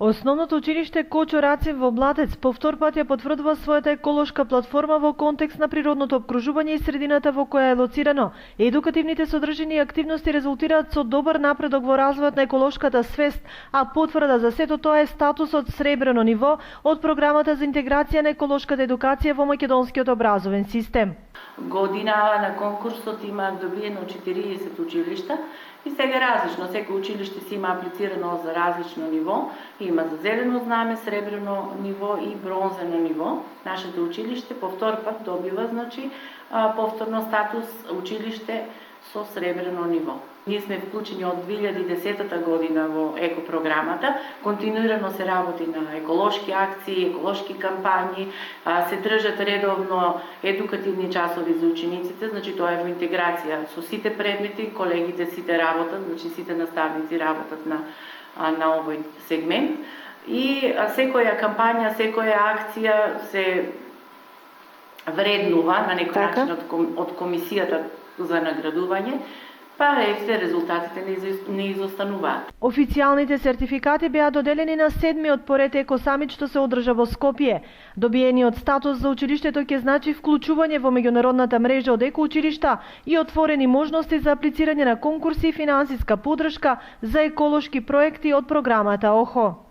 Основното училиште Кочо Рацин во Бладец повтор пат ја потврдува својата еколошка платформа во контекст на природното опкружување и средината во која е лоцирано. Едукативните содржини и активности резултираат со добар напредок во развојот на еколошката свест, а потврда за сето тоа е статусот сребрено ниво од програмата за интеграција на еколошката едукација во македонскиот образовен систем. Година на конкурсот има добиено 40 училишта и сега различно, секој училиште си има аплицирано за различно ниво, има за зелено знаме, сребрено ниво и бронзено ниво. Нашето училиште повтор пат добива, повторно статус училиште со сребрено ниво. Ние сме вклучени од 2010 година во екопрограмата, континуирано се работи на еколошки акции, еколошки кампањи, се држат редовно едукативни часови за учениците, тоа е во интеграција со сите предмети, колегите сите работат, сите наставници работат на овој сегмент и секоја кампања, секоја акција се вреднува на некој начин од комисијата за наградување, па резултатите не изостануваат. Официјалните сертификати беа доделени на 7-миот поред екосамит што се одржа во Скопје. Добиениот статус за училиштето ќе значи вклучување во меѓународната мрежа од екоучилишта и отворени можности за аплицирање на конкурси и финансиска поддршка за еколошки проекти од програмата ОХО.